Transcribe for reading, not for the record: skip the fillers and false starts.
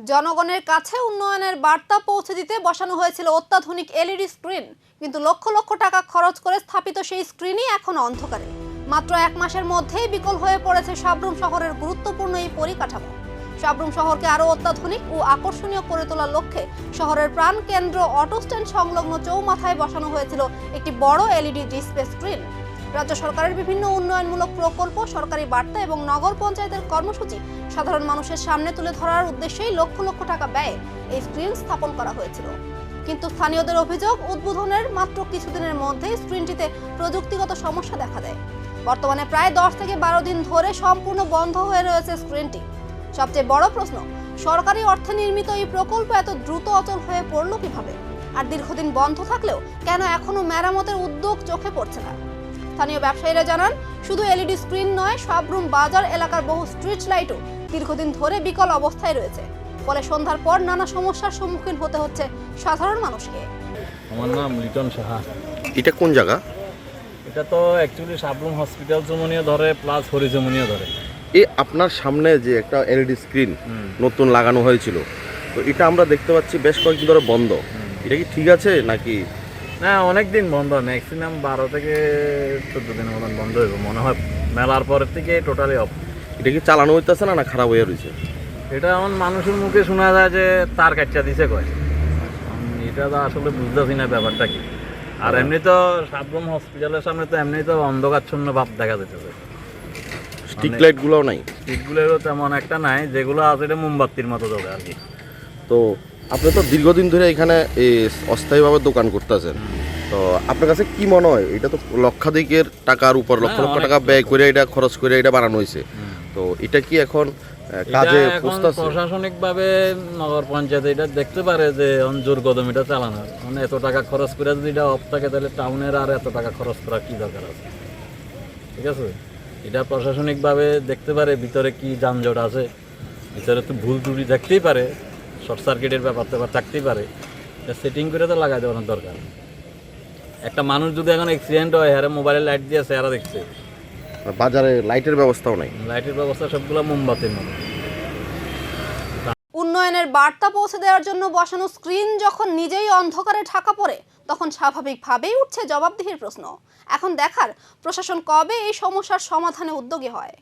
জনগণের কাছে উন্নয়নের বার্তা পৌঁছে দিতে বসানো হয়েছিল অত্যাধুনিক এলইডি স্ক্রিন, কিন্তু লক্ষ লক্ষ টাকা খরচ করে স্থাপিত সেই স্ক্রিনই এখন অন্ধকারে। মাত্র এক মাসের মধ্যেই বিকল হয়ে পড়েছে সাব্রুম শহরের গুরুত্বপূর্ণ এই পরিকাঠামো। সাব্রুম শহরকে আরও অত্যাধুনিক ও আকর্ষণীয় করে তোলার লক্ষ্যে শহরের প্রাণকেন্দ্র অটো স্ট্যান্ড সংলগ্ন চৌমাথায় বসানো হয়েছিল একটি বড় এলইডি ডিসপ্লে স্ক্রিন। রাজ্য সরকারের বিভিন্ন উন্নয়নমূলক প্রকল্প, সরকারি বার্তা এবং নগর পঞ্চায়েতের কর্মসূচি সাধারণ মানুষের সামনে তুলে ধরার উদ্দেশ্যেই লক্ষ লক্ষ টাকা ব্যয়ে এই স্ক্রিন স্থাপন করা হয়েছিল। কিন্তু স্থানীয়দের অভিযোগ, উদ্বোধনের মাত্র কিছুদিনের মধ্যেই স্ক্রিনটিতে প্রযুক্তিগত সমস্যা দেখা দেয়। বর্তমানে প্রায় 10 থেকে 12 দিন ধরে সম্পূর্ণ বন্ধ হয়ে রয়েছে স্ক্রিনটি। সবচেয়ে বড় প্রশ্ন, সরকারি অর্থে নির্মিত এই প্রকল্প এত দ্রুত অচল হয়ে পড়ল কিভাবে? আর দীর্ঘদিন বন্ধ থাকলেও কেন এখনো মেরামতের উদ্যোগ চোখে পড়ছে না? স্থানীয় ব্যবসায়ীরা জানান, শুধু এলইডি স্ক্রিন নয়, সাব্রুম বাজার এলাকার বহু স্ট্রিট লাইটও দীর্ঘদিন ধরে বিকল অবস্থায় রয়েছে। ফলে সন্ধ্যার পর নানা সমস্যার সম্মুখীন হতে হচ্ছে সাধারণ মানুষকে। আমার নাম লিটন সাহা। এটা কোন জায়গা? এটা তো অ্যাকচুয়ালি সাব্রুম হসপিটাল জমনিও ধরে প্লাস হরিজমনিও ধরে। এই আপনার সামনে যে একটা এলইডি স্ক্রিন নতুন লাগানো হয়েছিল, তো এটা আমরা দেখতে পাচ্ছি বেশ কয়েকদিন ধরে বন্ধ। এটা কি ঠিক আছে নাকি? না, অনেক দিন বন্ধ, ম্যাক্সিমাম 12 থেকে 14 দিনের মতন বন্ধ হইব মনে হয়। মেলার পরের থেকে টোটালি অফ। এটা কি চালানো হইতেছে না খারাপ হয়ে রয়েছে? এটা এমন মানুষের মুখে শোনা যায় যে তার কাটটা দিছে কয়। এটা তো আসলে বুঝতেছি না ব্যাপারটা কি। আর এমনি তো সাব্রুম হসপিটালের সামনে তো এমনি তো অন্ধকারচ্ছন্ন ভাব দেখা যেতেছে। স্ট্রিট লাইটগুলোও নাই? স্ট্রিটগুলোরও তেমন একটা নাই, যেগুলো আছে এটা মোমবাতির মতো চলে আর কি। তো আপনি তো দীর্ঘদিন ধরে এখানে এই অস্থায়ীভাবে দোকান করতেছেন, তো আপনার কাছে কি মনে হয়? এটা তো লক্ষাধিকের টাকার উপর, লক্ষ লক্ষ টাকা ব্যয় করে এটা খরচ করে এটা বানানো হয়েছে, তো এটা কি এখন কাজে পৌঁছতেছে? প্রশাসনিকভাবে নগর পঞ্চায়েত এটা দেখতে পারে যে জোর কদম এটা চালানোর, মানে এত টাকা খরচ করে যদি এটা অফ থাকে তাহলে টাউনের আর এত টাকা খরচ করার কি দরকার আছে? ঠিক আছে, এটা প্রশাসনিকভাবে দেখতে পারে ভিতরে কি যানজট আছে, ভিতরে তো ভুল ত্রুটি দেখতেই পারে, শর্ট সার্কিটের ব্যাপার থাকতেই পারে। এটা সেটিং করে তো লাগাই দেওয়ার দরকার। একটা মানুষ যদি এখন অ্যাক্সিডেন্ট হয়, হ্যাঁ মোবাইলে লাইট দিয়ে চেহারা দেখছে, বাজারে লাইটের ব্যবস্থাও নাই। লাইটের ব্যবস্থা সবগুলো মোমবাতির মতো। উন্নয়নের বার্তা পৌঁছে দেওয়ার জন্য বসানো স্ক্রিন যখন নিজেই অন্ধকারে ঢাকা পড়ে, তখন স্বাভাবিকভাবেই উঠছে জবাবদিহির প্রশ্ন। এখন দেখার, প্রশাসন কবে এই সমস্যার সমাধানে উদ্যোগী হয়।